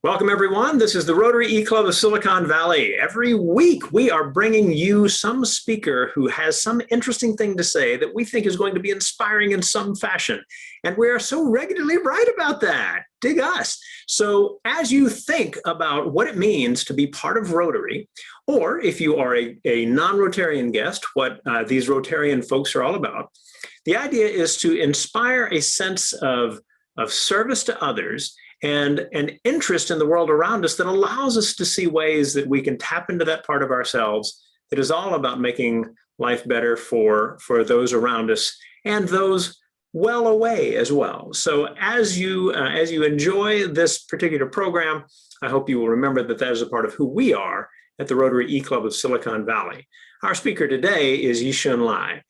Welcome, everyone. This is the Rotary eClub of Silicon Valley. Every week, we are bringing you some speaker who has some interesting thing to say that we think is going to be inspiring in some fashion. And we are so regularly right about that. Dig us. So as you think about what it means to be part of Rotary, or if you are a non-Rotarian guest, what these Rotarian folks are all about, the idea is to inspire a sense of service to others and an interest in the world around us that allows us to see ways that we can tap into that part of ourselves that is all about making life better for those around us and those well away as well. So as you enjoy this particular program, I hope you will remember that that is a part of who we are at the Rotary eClub of Silicon Valley. Our speaker today is Shun Lai.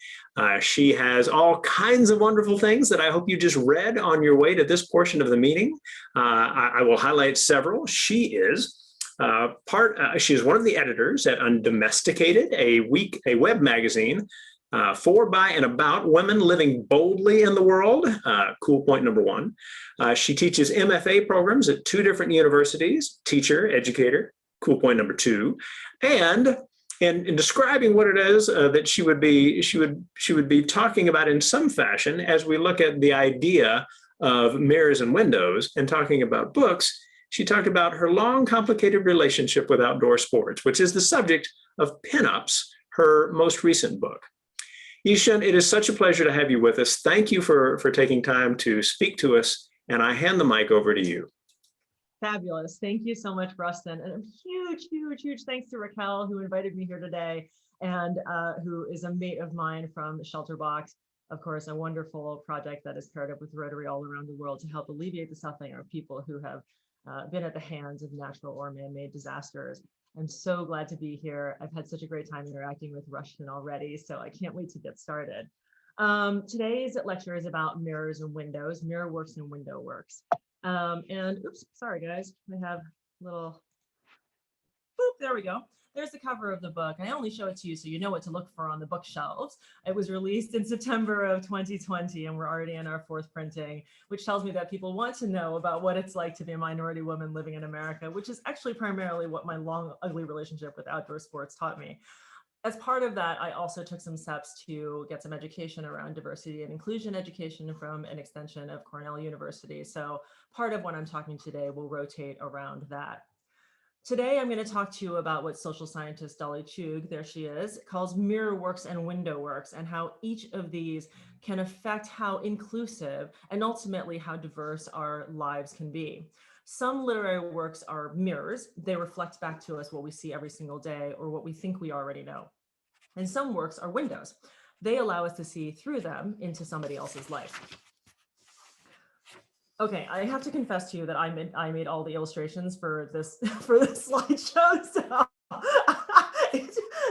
She has all kinds of wonderful things that I hope you just read on your way to this portion of the meeting. I will highlight several. She is one of the editors at Undomesticated, a web magazine for, by, and about women living boldly in the world. Cool point number one. She teaches MFA programs at 2 different universities, teacher, educator, cool point number 2. And in describing what it is that she would be talking about in some fashion as we look at the idea of mirrors and windows and talking about books, she talked about her long, complicated relationship with outdoor sports, which is the subject of Pinups, her most recent book. Shun, it is such a pleasure to have you with us. Thank you for taking time to speak to us, and I hand the mic over to you. Fabulous. Thank you so much, Rustin. And a huge thanks to Raquel, who invited me here today and who is a mate of mine from Shelterbox. Of course, a wonderful project that is paired up with Rotary all around the world to help alleviate the suffering of people who have been at the hands of natural or man-made disasters. I'm so glad to be here. I've had such a great time interacting with Rustin already, so I can't wait to get started. Today's lecture is about mirrors and windows, mirror works and window works. And oops, sorry guys, I have a little, boop, there we go. There's the cover of the book. I only show it to you so you know what to look for on the bookshelves. It was released in September of 2020 and we're already in our 4th printing, which tells me that people want to know about what it's like to be a minority woman living in America, which is actually primarily what my long, ugly relationship with outdoor sports taught me. As part of that, I also took some steps to get some education around diversity and inclusion education from an extension of Cornell University. So part of what I'm talking today will rotate around that. Today, I'm going to talk to you about what social scientist Dolly Chug, there she is, calls mirror works and window works, and how each of these can affect how inclusive and ultimately how diverse our lives can be. Some literary works are mirrors. They reflect back to us what we see every single day or what we think we already know. And some works are windows. They allow us to see through them into somebody else's life. Okay, I have to confess to you that I made all the illustrations for this slideshow. So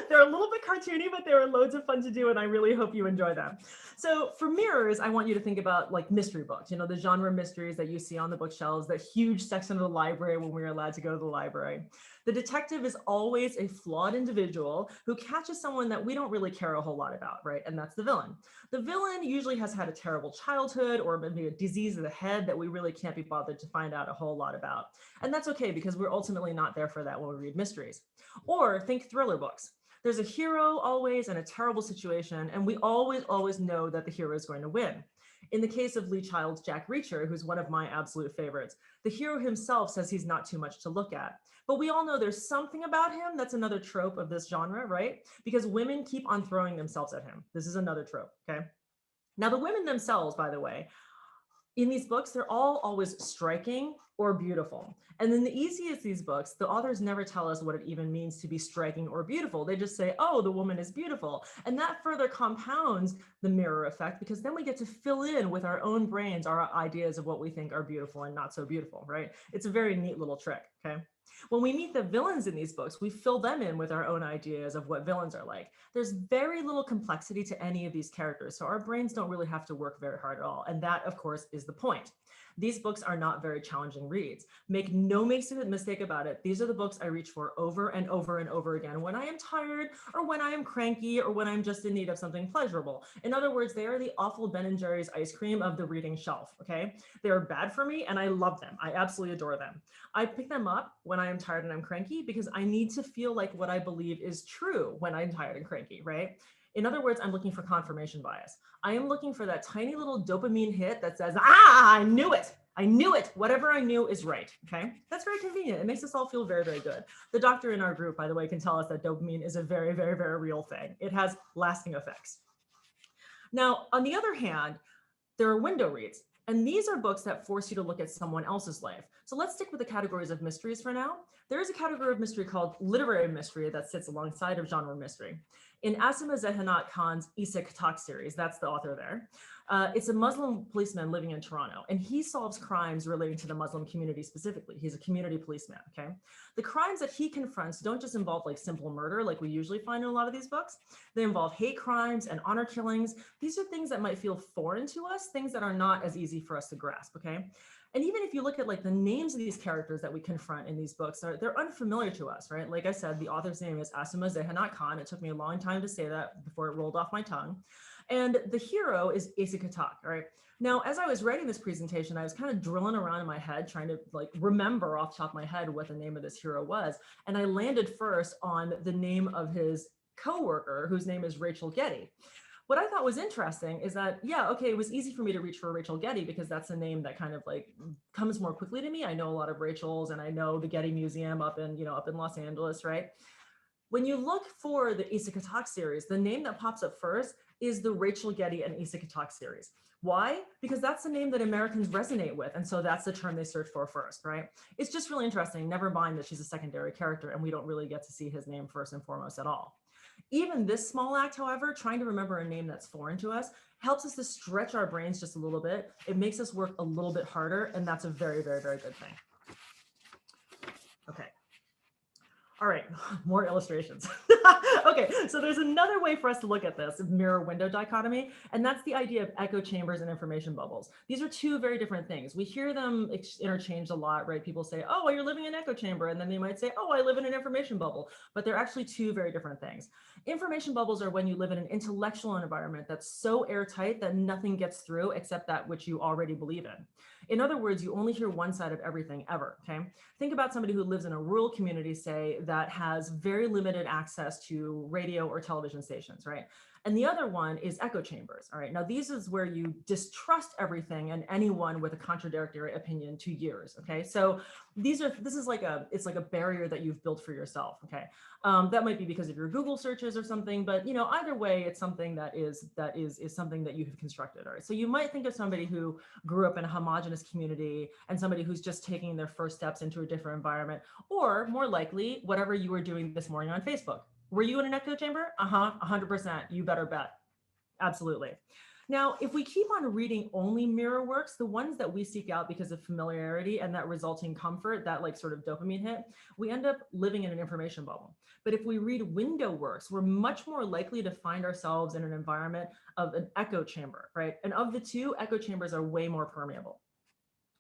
they're a little bit cartoony, but they were loads of fun to do, and I really hope you enjoy them. So for mirrors, I want you to think about like mystery books, you know, the genre mysteries that you see on the bookshelves, that huge section of the library when we're allowed to go to the library. The detective is always a flawed individual who catches someone that we don't really care a whole lot about, right? And that's the villain. The villain usually has had a terrible childhood or maybe a disease of the head that we really can't be bothered to find out a whole lot about. And that's okay because we're ultimately not there for that when we read mysteries. Or think thriller books. There's a hero always in a terrible situation, and we always know that the hero is going to win. In the case of Lee Child's Jack Reacher, who's one of my absolute favorites, the hero himself says he's not too much to look at. But we all know there's something about him that's another trope of this genre, right? Because women keep on throwing themselves at him. This is another trope, okay? Now the women themselves, by the way, in these books, they're all always striking or beautiful. And then the easiest these books, the authors never tell us what it even means to be striking or beautiful. They just say, oh, the woman is beautiful. And that further compounds the mirror effect because then we get to fill in with our own brains, our ideas of what we think are beautiful and not so beautiful, right? It's a very neat little trick, okay? When we meet the villains in these books, we fill them in with our own ideas of what villains are like. There's very little complexity to any of these characters, so our brains don't really have to work very hard at all. And that, of course, is the point. These books are not very challenging reads. Make no mistake about it. These are the books I reach for over and over and over again when I am tired or when I am cranky or when I'm just in need of something pleasurable. In other words, they are the awful Ben & Jerry's ice cream of the reading shelf, okay? They are bad for me and I love them. I absolutely adore them. I pick them up when I am tired and I'm cranky because I need to feel like what I believe is true when I'm tired and cranky, right? In other words, I'm looking for confirmation bias. I am looking for that tiny little dopamine hit that says, I knew it. I knew it. Whatever I knew is right. Okay. That's very convenient. It makes us all feel very, very good. The doctor in our group, by the way, can tell us that dopamine is a very, very, very real thing. It has lasting effects. Now, on the other hand, there are window reads. And these are books that force you to look at someone else's life. So let's stick with the categories of mysteries for now. There is a category of mystery called literary mystery that sits alongside of genre mystery. In Asima Zehanat Khan's Isa Katak series, that's the author there, it's a Muslim policeman living in Toronto, and he solves crimes relating to the Muslim community specifically. He's a community policeman, okay? The crimes that he confronts don't just involve like simple murder like we usually find in a lot of these books. They involve hate crimes and honor killings. These are things that might feel foreign to us, things that are not as easy for us to grasp, okay? And even if you look at like the names of these characters that we confront in these books, they're unfamiliar to us, right? Like I said, the author's name is Asima Zehanat Khan. It took me a long time to say that before it rolled off my tongue. And the hero is Asa Katak, right? Now, as I was writing this presentation, I was kind of drilling around in my head, trying to like remember off the top of my head what the name of this hero was. And I landed first on the name of his coworker, whose name is Rachel Getty. What I thought was interesting is that, yeah, okay, it was easy for me to reach for Rachel Getty because that's a name that kind of like comes more quickly to me. I know a lot of Rachels and I know the Getty Museum up in Los Angeles, right? When you look for the Asa Katak series, the name that pops up first is the Rachel Getty and Asa Katak series. Why? Because that's the name that Americans resonate with. And so that's the term they search for first, right? It's just really interesting. Never mind that she's a secondary character and we don't really get to see his name first and foremost at all. Even this small act, however, trying to remember a name that's foreign to us, helps us to stretch our brains just a little bit. It makes us work a little bit harder, and that's a very, very, very good thing. Okay. All right, more illustrations. Okay, so there's another way for us to look at this mirror window dichotomy, and that's the idea of echo chambers and information bubbles. These are two very different things. We hear them interchanged a lot, right? People say, oh, well, you're living in an echo chamber, and then they might say, oh, I live in an information bubble, but they're actually two very different things. Information bubbles are when you live in an intellectual environment that's so airtight that nothing gets through except that which you already believe in. In other words, you only hear one side of everything ever, okay? Think about somebody who lives in a rural community, say, that has very limited access to radio or television stations, right? And the other one is echo chambers, all right? Now, these is where you distrust everything and anyone with a contradictory opinion to years, okay? So this is like it's like a barrier that you've built for yourself, okay? That might be because of your Google searches or something, but either way, it's something that is something that you have constructed, all right? So you might think of somebody who grew up in a homogenous community and somebody who's just taking their first steps into a different environment, or more likely, whatever you were doing this morning on Facebook. Were you in an echo chamber? 100%. You better bet. Absolutely. Now, if we keep on reading only mirror works, the ones that we seek out because of familiarity and that resulting comfort, that like sort of dopamine hit, we end up living in an information bubble. But if we read window works, we're much more likely to find ourselves in an environment of an echo chamber, right? And of the two, echo chambers are way more permeable.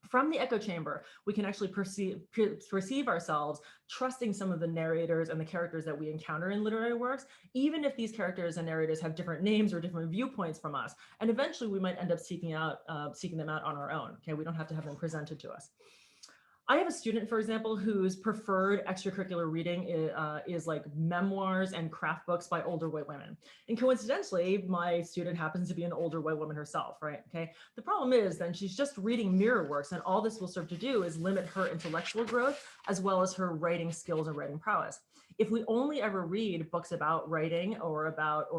From the echo chamber, we can actually perceive ourselves trusting some of the narrators and the characters that we encounter in literary works, even if these characters and narrators have different names or different viewpoints from us. And eventually we might end up seeking them out on our own. Okay, we don't have to have them presented to us. I have a student, for example, whose preferred extracurricular reading is like memoirs and craft books by older white women. And coincidentally, my student happens to be an older white woman herself, right? Okay. The problem is then she's just reading mirror works, and all this will serve to do is limit her intellectual growth as well as her writing skills and writing prowess. If we only ever read books about writing or about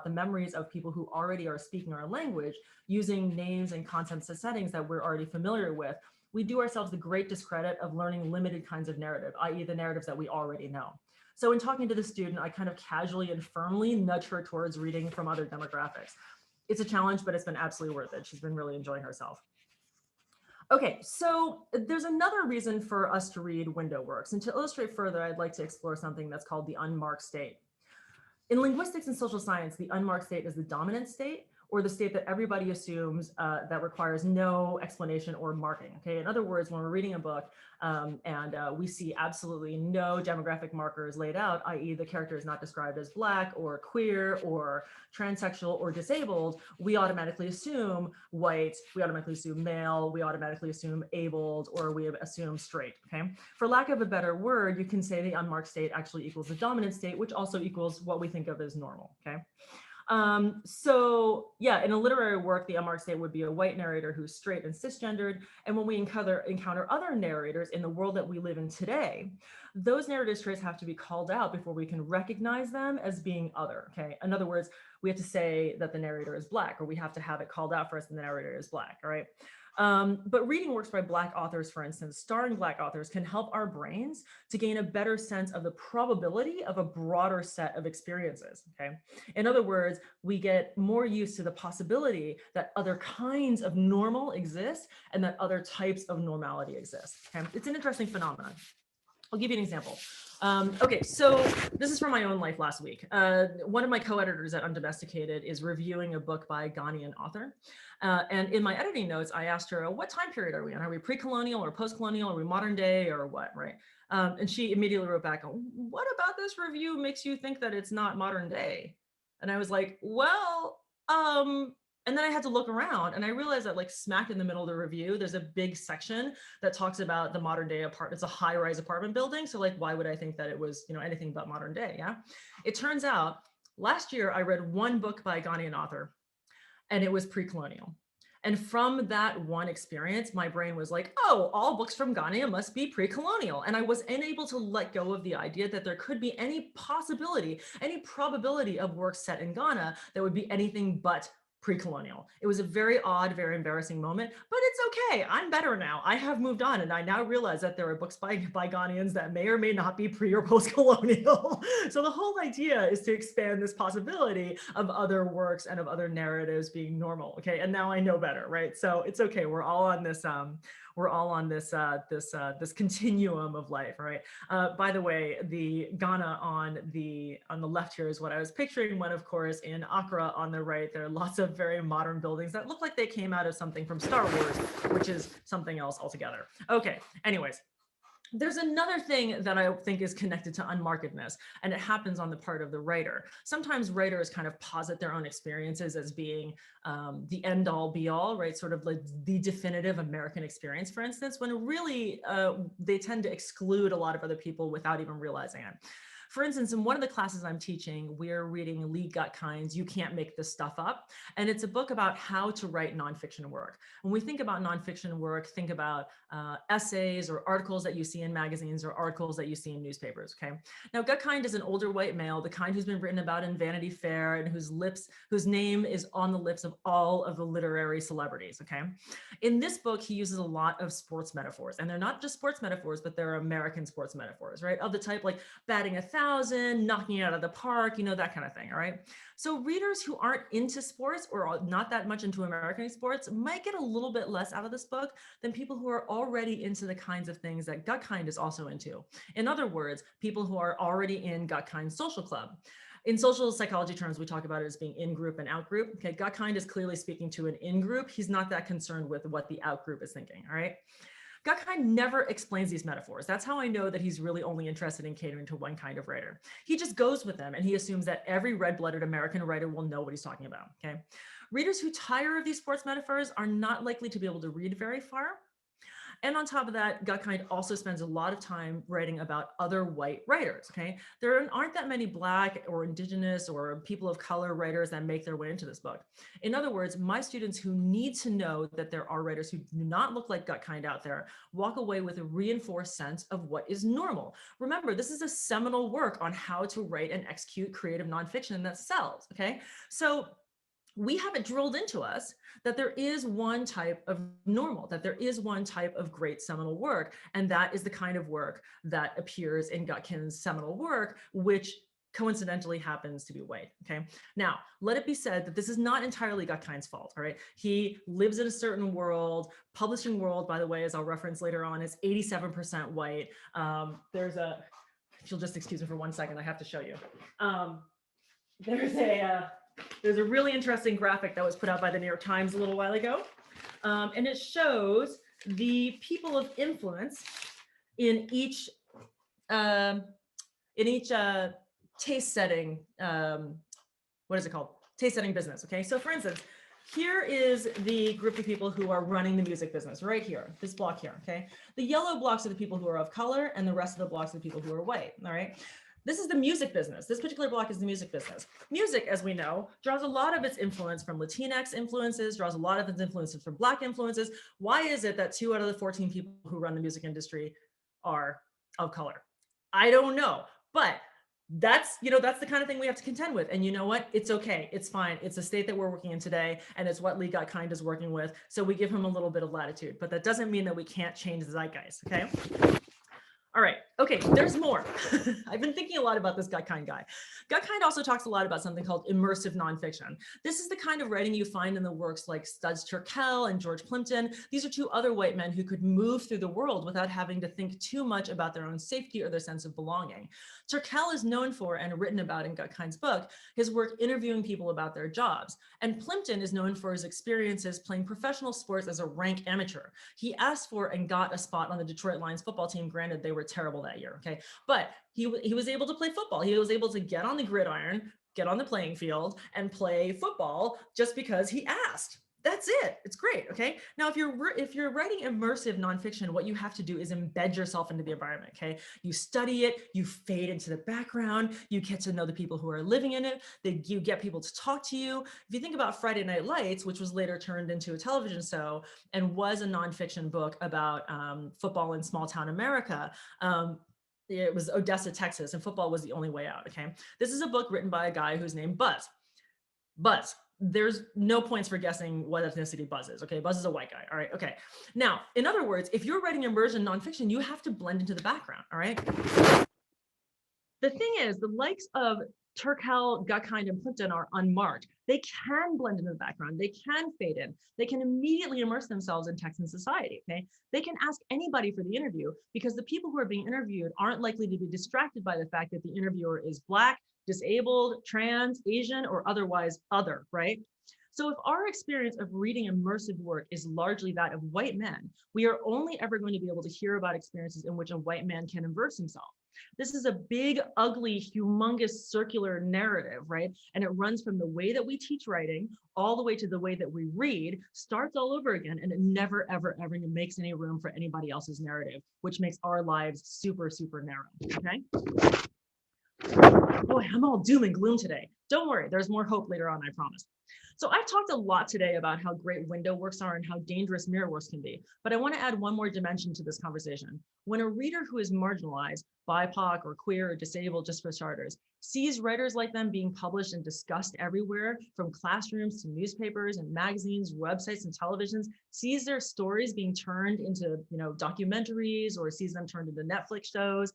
the memories of people who already are speaking our language using names and concepts and settings that we're already familiar with, we do ourselves the great discredit of learning limited kinds of narrative, i.e. the narratives that we already know. So in talking to the student, I kind of casually and firmly nudge her towards reading from other demographics. It's a challenge, but it's been absolutely worth it. She's been really enjoying herself. Okay, so there's another reason for us to read window works. And to illustrate further, I'd like to explore something that's called the unmarked state. In linguistics and social science, the unmarked state is the dominant state, or the state that everybody assumes that requires no explanation or marking. Okay, in other words, when we're reading a book and we see absolutely no demographic markers laid out, i.e. the character is not described as Black or queer or transsexual or disabled, we automatically assume white, we automatically assume male, we automatically assume abled, or we assume straight, okay? For lack of a better word, you can say the unmarked state actually equals the dominant state, which also equals what we think of as normal, okay? So yeah, in a literary work, the unmarked state would be a white narrator who's straight and cisgendered. And when we encounter other narrators in the world that we live in today, those narrative traits have to be called out before we can recognize them as being other, okay? In other words, we have to say that the narrator is Black, or we have to have it called out for us that the narrator is Black, all right? But reading works by Black authors, for instance, starring Black authors, can help our brains to gain a better sense of the probability of a broader set of experiences, okay? In other words, we get more used to the possibility that other kinds of normal exist and that other types of normality exist, okay? It's an interesting phenomenon. I'll give you an example. Okay, so this is from my own life last week. One of my co-editors at Undomesticated is reviewing a book by a Ghanaian author. And in my editing notes, I asked her, what time period are we in? Are we pre-colonial or post-colonial? Are we modern day or what, right? And she immediately wrote back, what about this review makes you think that it's not modern day? And I was like, well, and then I had to look around and I realized that like smack in the middle of the review, there's a big section that talks about the modern day apartment. It's a high-rise apartment building. So like, why would I think that it was, you know, anything but modern day? Yeah. It turns out last year I read one book by a Ghanaian author and it was pre-colonial. And from that one experience, my brain was like, oh, all books from Ghana must be pre-colonial. And I was unable to let go of the idea that there could be any possibility, any probability of works set in Ghana that would be anything but pre-colonial. It was a very odd, very embarrassing moment, but it's okay. I'm better now. I have moved on and I now realize that there are books by Ghanaians that may or may not be pre or post-colonial. So the whole idea is to expand this possibility of other works and of other narratives being normal. Okay, and now I know better, right? So it's okay. We're all on this. This continuum of life, right? By the way, the Ghana on the left here is what I was picturing. When, of course, in Accra on the right, there are lots of very modern buildings that look like they came out of something from Star Wars, which is something else altogether. Okay, anyways. There's another thing that I think is connected to unmarkedness, and it happens on the part of the writer. Sometimes writers kind of posit their own experiences as being the end all be all, right? Sort of like the definitive American experience, for instance, when really they tend to exclude a lot of other people without even realizing it. For instance, in one of the classes I'm teaching, we're reading Lee Gutkind's You Can't Make This Stuff Up. And it's a book about how to write nonfiction work. When we think about nonfiction work, think about essays or articles that you see in magazines or articles that you see in newspapers, okay? Now, Gutkind is an older white male, the kind who's been written about in Vanity Fair and whose name is on the lips of all of the literary celebrities, okay? In this book, he uses a lot of sports metaphors, and they're not just sports metaphors, but they're American sports metaphors, right? Of the type like batting 1,000, knocking it out of the park, you know, that kind of thing, all right? So readers who aren't into sports or not that much into American sports might get a little bit less out of this book than people who are already into the kinds of things that Gutkind is also into. In other words, people who are already in Gutkind's social club. In social psychology terms, we talk about it as being in-group and out-group. Okay, Gutkind is clearly speaking to an in-group. He's not that concerned with what the out-group is thinking, all right? Gutkind never explains these metaphors. That's how I know that he's really only interested in catering to one kind of writer. He just goes with them and he assumes that every red-blooded American writer will know what he's talking about, okay? Readers who tire of these sports metaphors are not likely to be able to read very far. And on top of that, Gutkind also spends a lot of time writing about other white writers, okay? There aren't that many Black or Indigenous or people of color writers that make their way into this book. In other words, my students who need to know that there are writers who do not look like Gutkind out there walk away with a reinforced sense of what is normal. Remember, this is a seminal work on how to write and execute creative nonfiction that sells, okay? So we have it drilled into us that there is one type of normal, that there is one type of great seminal work, and that is the kind of work that appears in Gutkind's seminal work, which coincidentally happens to be white, okay? Now, let it be said that this is not entirely Gutkind's fault, all right? He lives in a certain world. Publishing world, by the way, as I'll reference later on, is 87% white. If you'll just excuse me for 1 second, I have to show you. There's a there's a really interesting graphic that was put out by the New York Times a little while ago. And it shows the people of influence in each taste setting, what is it called? Taste setting business, okay? So for instance, here is the group of people who are running the music business right here, this block here, okay? The yellow blocks are the people who are of color, and the rest of the blocks are the people who are white, all right? This is the music business. This particular block is the music business. Music, as we know, draws a lot of its influence from Latinx influences, draws a lot of its influences from Black influences. Why is it that 2 out of the 14 people who run the music industry are of color? I don't know, but that's the kind of thing we have to contend with. And you know what? It's okay. It's fine. It's a state that we're working in today, and it's what Lee Got Kind is working with. So we give him a little bit of latitude, but that doesn't mean that we can't change the zeitgeist. Okay. All right. Okay. There's more. I've been thinking a lot about this Got Kind guy. Got Kind also talks a lot about something called immersive nonfiction. This is the kind of writing you find in the works like Studs Terkel and George Plimpton. These are 2 other white men who could move through the world without having to think too much about their own safety or their sense of belonging. Terkel is known for and written about in Got Kind's book, his work interviewing people about their jobs. And Plimpton is known for his experiences playing professional sports as a rank amateur. He asked for and got a spot on the Detroit Lions football team. Granted, they were terrible that year, okay? But he was able to play football. He was able to get on the gridiron, get on the playing field, and play football just because he asked. That's it. It's great, okay? Now, if you're writing immersive nonfiction, what you have to do is embed yourself into the environment, okay? You study it, you fade into the background, you get to know the people who are living in it, you get people to talk to you. If you think about Friday Night Lights, which was later turned into a television show and was a nonfiction book about football in small town America, it was Odessa, Texas, and football was the only way out, okay? This is a book written by a guy who's named Buzz. Buzz. There's no points for guessing what ethnicity Buzz is, okay? Buzz is a white guy, all right? Okay. Now, in other words, if you're writing immersion nonfiction, you have to blend into the background, all right? The thing is, the likes of Terkel, Got Kind, and Plimpton are unmarked. They can blend into the background. They can fade in. They can immediately immerse themselves in Texan society, okay? They can ask anybody for the interview because the people who are being interviewed aren't likely to be distracted by the fact that the interviewer is Black, disabled, trans, Asian, or otherwise other, right? So if our experience of reading immersive work is largely that of white men, we are only ever going to be able to hear about experiences in which a white man can immerse himself. This is a big, ugly, humongous circular narrative, right? And it runs from the way that we teach writing all the way to the way that we read, starts all over again, and it never, ever, ever makes any room for anybody else's narrative, which makes our lives super, super narrow, okay? Boy, I'm all doom and gloom today. Don't worry, there's more hope later on, I promise. So I've talked a lot today about how great window works are and how dangerous mirror works can be, but I want to add one more dimension to this conversation. When a reader who is marginalized, BIPOC or queer or disabled, just for starters, sees writers like them being published and discussed everywhere, from classrooms to newspapers and magazines, websites and televisions, sees their stories being turned into, documentaries, or sees them turned into Netflix shows,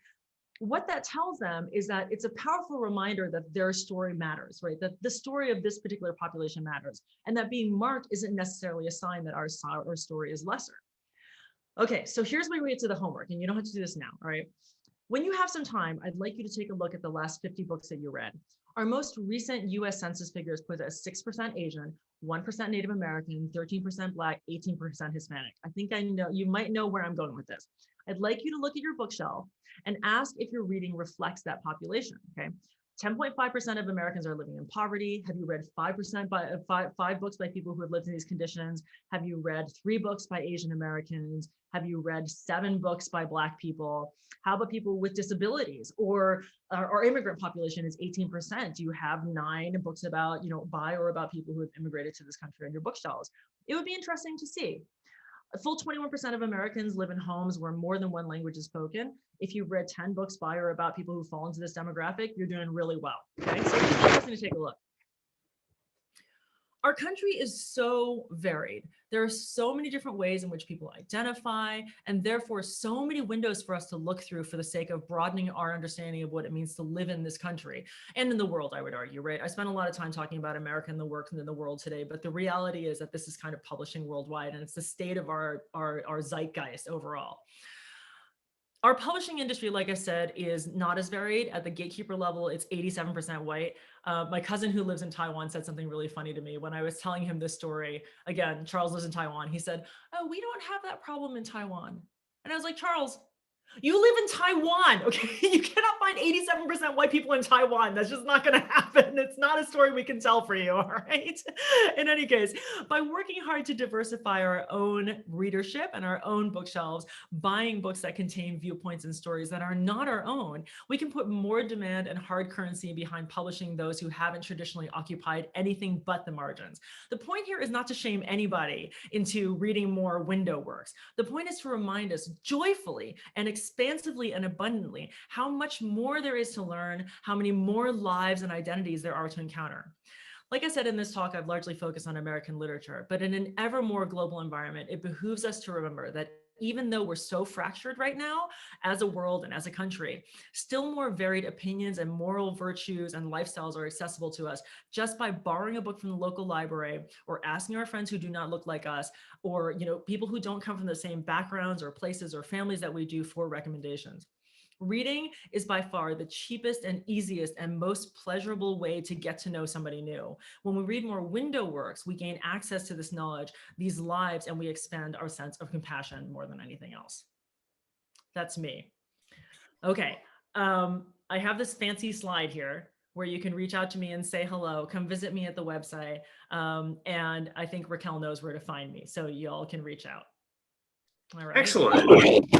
what that tells them is that it's a powerful reminder that their story matters, right? That the story of this particular population matters, and that being marked isn't necessarily a sign that our story is lesser. Okay, so here's where we get to the homework, and you don't have to do this now, all right? When you have some time, I'd like you to take a look at the last 50 books that you read. Our most recent US Census figures put us 6% Asian, 1% Native American, 13% Black, 18% Hispanic. I think you might know where I'm going with this. I'd like you to look at your bookshelf and ask if your reading reflects that population, okay? 10.5% of Americans are living in poverty. Have you read 5% by five books by people who have lived in these conditions? Have you read 3 books by Asian Americans? Have you read 7 books by Black people? How about people with disabilities? Or our immigrant population is 18%. Do you have 9 books about, by or about people who have immigrated to this country on your bookshelves? It would be interesting to see. A full 21% of Americans live in homes where more than one language is spoken. If you've read 10 books by or about people who fall into this demographic, you're doing really well, okay? So it's interesting to take a look. Our country is so varied. There are so many different ways in which people identify, and therefore so many windows for us to look through for the sake of broadening our understanding of what it means to live in this country and in the world, I would argue, right? I spent a lot of time talking about America and the work and in the world today, but the reality is that this is kind of publishing worldwide, and it's the state of our zeitgeist overall. Our publishing industry, like I said, is not as varied. At the gatekeeper level, it's 87% white. My cousin who lives in Taiwan said something really funny to me when I was telling him this story. Again, Charles lives in Taiwan. He said, "Oh, we don't have that problem in Taiwan." And I was like, "Charles, you live in Taiwan, okay? You cannot find 87% white people in Taiwan. That's just not going to happen. It's not a story we can tell for you, all right?" In any case, by working hard to diversify our own readership and our own bookshelves, buying books that contain viewpoints and stories that are not our own, we can put more demand and hard currency behind publishing those who haven't traditionally occupied anything but the margins. The point here is not to shame anybody into reading more window works. The point is to remind us joyfully and expansively and abundantly how much more there is to learn, how many more lives and identities there are to encounter. Like I said in this talk, I've largely focused on American literature, but in an ever more global environment, it behooves us to remember that even though we're so fractured right now as a world and as a country, still more varied opinions and moral virtues and lifestyles are accessible to us just by borrowing a book from the local library or asking our friends who do not look like us, or people who don't come from the same backgrounds or places or families that we do for recommendations. Reading is by far the cheapest and easiest and most pleasurable way to get to know somebody new. When we read more window works, we gain access to this knowledge, these lives, and we expand our sense of compassion more than anything else. That's me. Okay, I have this fancy slide here where you can reach out to me and say hello, come visit me at the website. And I think Raquel knows where to find me, so y'all can reach out. All right. Excellent.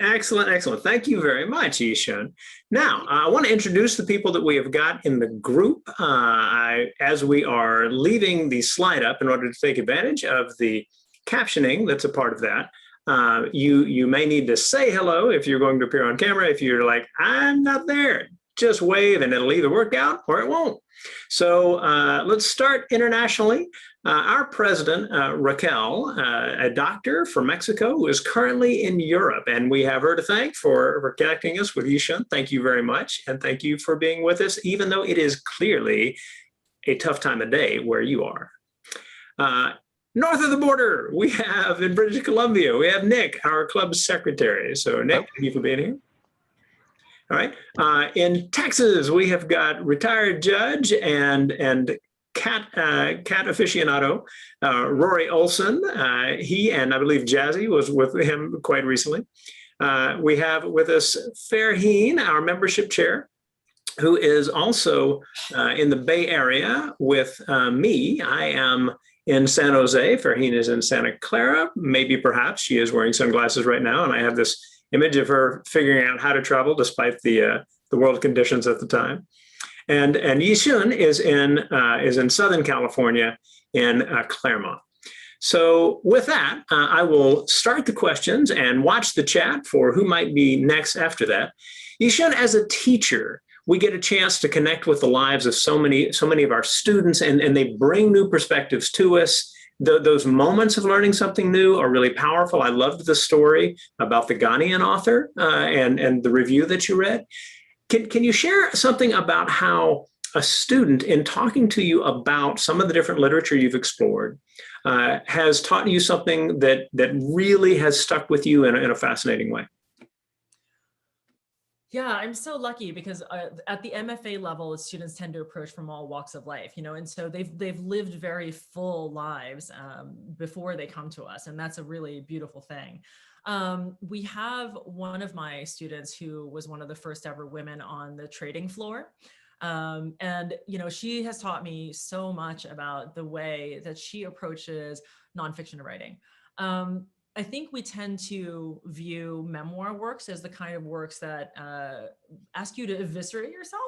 Excellent, excellent. Thank you very much, Shun. Now, I want to introduce the people that we have got in the group as we are leaving the slide up in order to take advantage of the captioning that's a part of that. You may need to say hello if you're going to appear on camera. If you're like, I'm not there, just wave and it'll either work out or it won't. So let's start internationally. Our president, Raquel, a doctor from Mexico who is currently in Europe, and we have her to thank for connecting us with Shun. Thank you very much, and thank you for being with us, even though it is clearly a tough time of day where you are. North of the border, we have in British Columbia, we have Nick, our club secretary. So Nick, thank you for being here. All right. In Texas, we have got retired judge and cat aficionado, Rory Olson. He and I believe Jazzy was with him quite recently. We have with us Farheen, our membership chair, who is also in the Bay Area with me. I am in San Jose. Farheen is in Santa Clara. Maybe perhaps she is wearing sunglasses right now, and I have this image of her figuring out how to travel despite the world conditions at the time. And Shun is in Southern California in Claremont. So with that, I will start the questions and watch the chat for who might be next after that. Shun, as a teacher, we get a chance to connect with the lives of so many of our students, and they bring new perspectives to us. Those moments of learning something new are really powerful. I loved the story about the Ghanaian author and the review that you read. Can you share something about how a student, in talking to you about some of the different literature you've explored, has taught you something that really has stuck with you in a fascinating way? Yeah, I'm so lucky because at the MFA level, students tend to approach from all walks of life, and so they've lived very full lives before they come to us, and that's a really beautiful thing. We have one of my students who was one of the first ever women on the trading floor. And she has taught me so much about the way that she approaches nonfiction writing. I think we tend to view memoir works as the kind of works that ask you to eviscerate yourself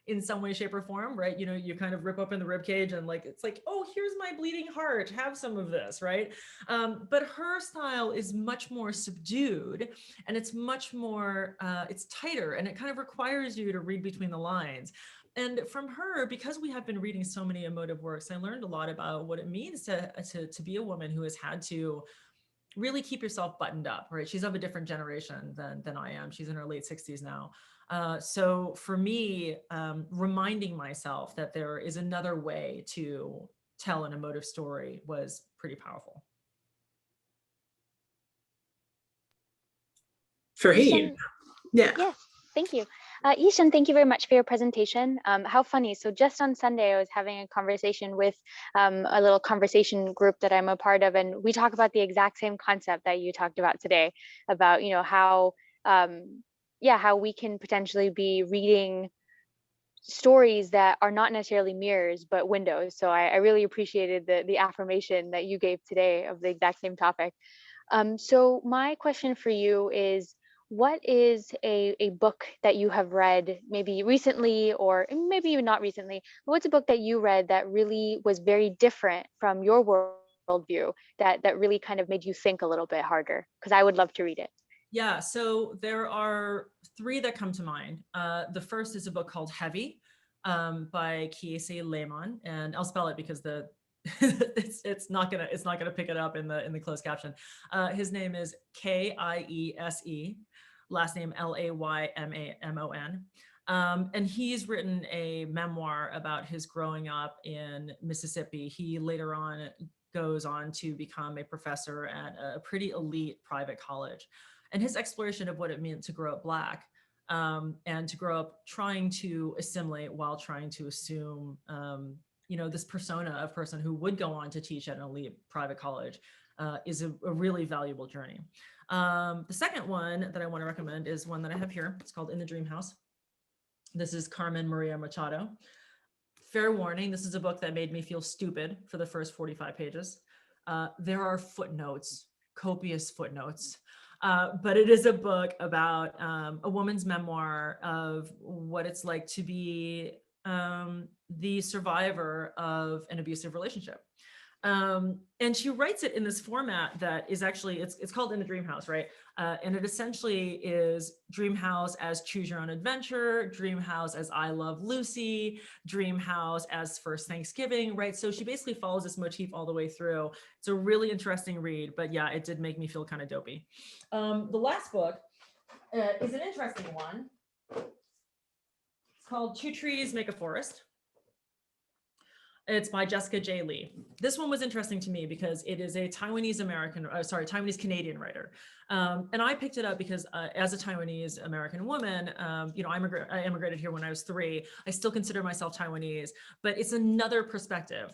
in some way, shape, or form, right? You kind of rip open the ribcage and it's like, oh, here's my bleeding heart, have some of this, right? But her style is much more subdued, and it's much more, it's tighter, and it kind of requires you to read between the lines. And from her, because we have been reading so many emotive works, I learned a lot about what it means to be a woman who has had to really keep yourself buttoned up, right? She's of a different generation than I am. She's in her late 60s now. So for me, reminding myself that there is another way to tell an emotive story was pretty powerful. Farheen. Yishan, Yeah. yes, thank you. Yishan, thank you very much for your presentation. How funny. So just on Sunday, I was having a conversation with a little conversation group that I'm a part of, and we talk about the exact same concept that you talked about today, about, how, yeah, how we can potentially be reading stories that are not necessarily mirrors, but windows. So I really appreciated the affirmation that you gave today of the exact same topic. So my question for you is, what is a book that you have read maybe recently, or maybe even not recently, but what's a book that you read that really was very different from your worldview, that really kind of made you think a little bit harder? Because I would love to read it. Yeah, so there are three that come to mind. The first is a book called Heavy by Kiese Lehman, and I'll spell it because it's not gonna pick it up in the closed caption. His name is Kiese, last name Laymamon. And he's written a memoir about his growing up in Mississippi. He later on goes on to become a professor at a pretty elite private college. And his exploration of what it meant to grow up Black and to grow up trying to assimilate while trying to assume, this persona of person who would go on to teach at an elite private college is a really valuable journey. The second one that I want to recommend is one that I have here. It's called In the Dream House. This is Carmen Maria Machado. Fair warning, this is a book that made me feel stupid for the first 45 pages. There are footnotes, copious footnotes. But it is a book about a woman's memoir of what it's like to be the survivor of an abusive relationship. And she writes it in this format that is actually, it's called In the Dream House, right? And it essentially is Dream House as Choose Your Own Adventure, Dream House as I Love Lucy, Dream House as First Thanksgiving, right? So she basically follows this motif all the way through. It's a really interesting read, but yeah, it did make me feel kind of dopey. The last book is an interesting one. It's called Two Trees Make a Forest. It's by Jessica J. Lee. This one was interesting to me because it is a Taiwanese Canadian writer. And I picked it up because as a Taiwanese American woman, I immigrated here when I was 3. I still consider myself Taiwanese, but it's another perspective.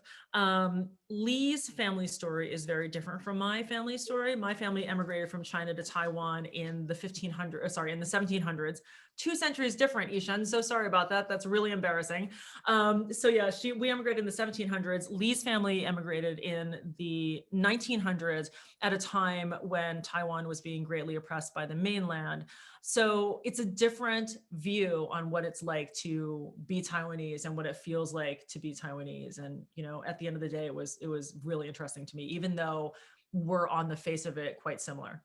Lee's family story is very different from my family story. My family emigrated from China to Taiwan in the 1700s. 2 centuries different, Ishan. So sorry about that. That's really embarrassing. We emigrated in the 1700s. Lee's family emigrated in the 1900s at a time when Taiwan was being greatly oppressed by the mainland. So it's a different view on what it's like to be Taiwanese and what it feels like to be Taiwanese. And, at the end of the day, it was really interesting to me, even though we're on the face of it quite similar.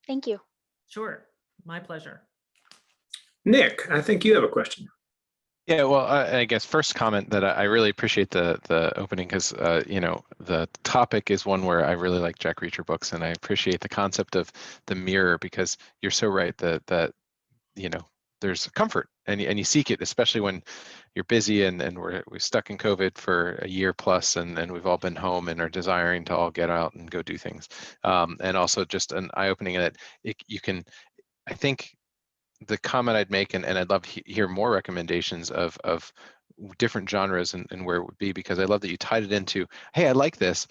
Thank you. Sure, my pleasure. Nick, I think you have a question. Yeah, well, I guess first comment that I really appreciate the opening because, the topic is one where I really like Jack Reacher books, and I appreciate the concept of the mirror because you're so right that there's comfort and you seek it, especially when you're busy and we're stuck in COVID for a year plus, and we've all been home and are desiring to all get out and go do things. And also just an eye-opening that I think the comment I'd make, and I'd love to hear more recommendations of different genres and where it would be, because I love that you tied it into, hey, I like this.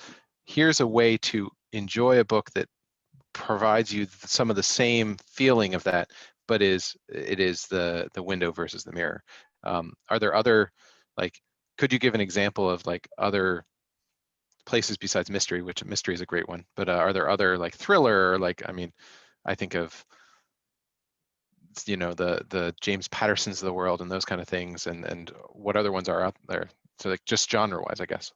Here's a way to enjoy a book that provides you some of the same feeling of that, but it is the window versus the mirror. Are there other, could you give an example of other places besides mystery, which mystery is a great one, but are there other thriller, I think of the James Pattersons of the world and those kind of things, and what other ones are out there? So just genre wise, I guess.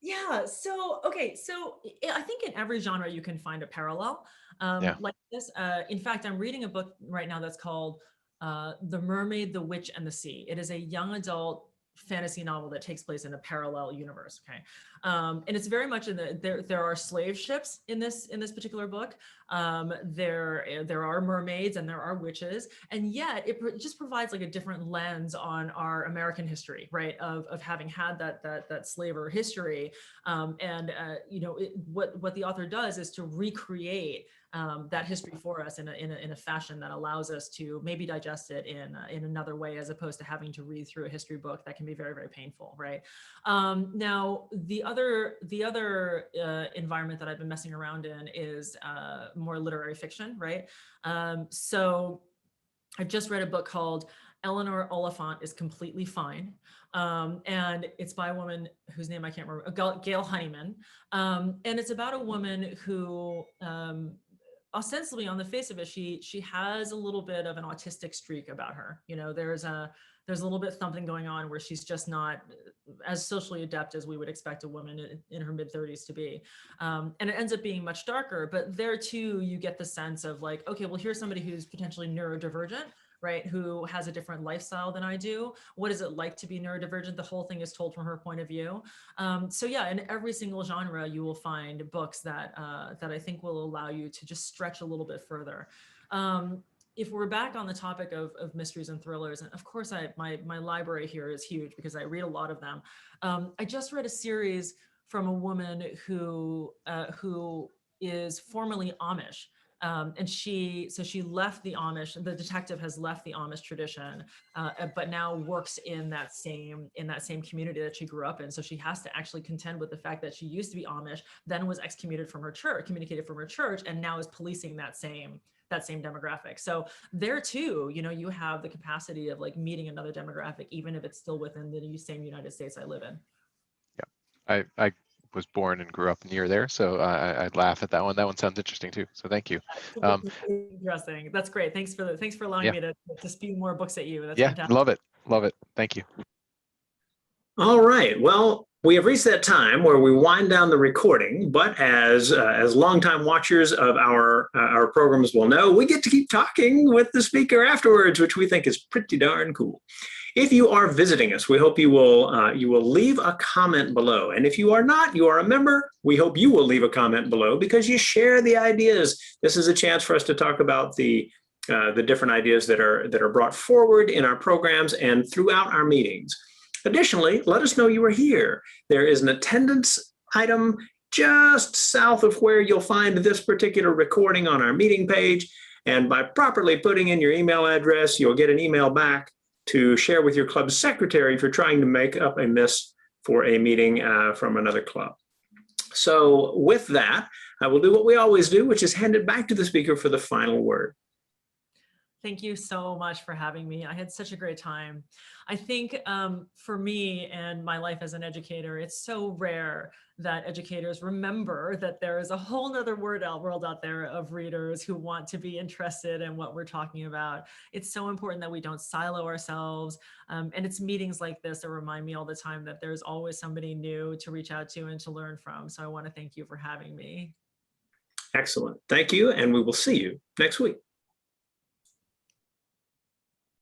Yeah, so I think in every genre you can find a parallel like this. In fact, I'm reading a book right now that's called The Mermaid, the Witch, and the Sea. It is a young adult fantasy novel that takes place in a parallel universe. Okay, and it's very much in there are slave ships in this particular book. There are mermaids and there are witches, and yet it just provides a different lens on our American history, right? Of having had that slaver history, what the author does is to recreate that history for us in a fashion that allows us to maybe digest it in another way, as opposed to having to read through a history book that can be very, very painful, right? Now, the other environment that I've been messing around in is more literary fiction, right? So I just read a book called Eleanor Oliphant is Completely Fine. And it's by a woman whose name I can't remember, Gail Honeyman. And it's about a woman who, ostensibly on the face of it, she has a little bit of an autistic streak about her. You know, there's a little bit something going on where she's just not as socially adept as we would expect a woman in her mid-30s to be. And it ends up being much darker, but there too, you get the sense of like, okay, well, here's somebody who's potentially neurodivergent, right? Who has a different lifestyle than I do. What is it like to be neurodivergent? The whole thing is told from her point of view. So yeah, in every single genre, you will find books that I think will allow you to just stretch a little bit further. If we're back on the topic of mysteries and thrillers, and of course my library here is huge because I read a lot of them. I just read a series from a woman who is formerly Amish. And she left the Amish, the detective has left the Amish tradition, but now works in that same community that she grew up in. So she has to actually contend with the fact that she used to be Amish, then was excommunicated from her church, and now is policing that same demographic. So there too, you know, you have the capacity of like meeting another demographic, even if it's still within the same United States I live in. Yeah, I was born and grew up near there, so I'd laugh at that one. That one sounds interesting too. So thank you. Interesting. That's great. Thanks for allowing me to spew more books at you. That's fantastic. Love it. Thank you. All right. Well, we have reached that time where we wind down the recording, but as longtime watchers of our programs will know, we get to keep talking with the speaker afterwards, which we think is pretty darn cool. If you are visiting us, we hope you will leave a comment below. And if you are not, you are a member, we hope you will leave a comment below because you share the ideas. This is a chance for us to talk about the different ideas that are brought forward in our programs and throughout our meetings. Additionally, let us know you are here. There is an attendance item just south of where you'll find this particular recording on our meeting page. And by properly putting in your email address, you'll get an email back to share with your club secretary if you're trying to make up a miss for a meeting from another club. So with that, I will do what we always do, which is hand it back to the speaker for the final word. Thank you so much for having me. I had such a great time. I think for me and my life as an educator, it's so rare that educators remember that there is a whole nother world out there of readers who want to be interested in what we're talking about. It's so important that we don't silo ourselves. And it's meetings like this that remind me all the time that there's always somebody new to reach out to and to learn from. So I want to thank you for having me. Excellent. Thank you. And we will see you next week.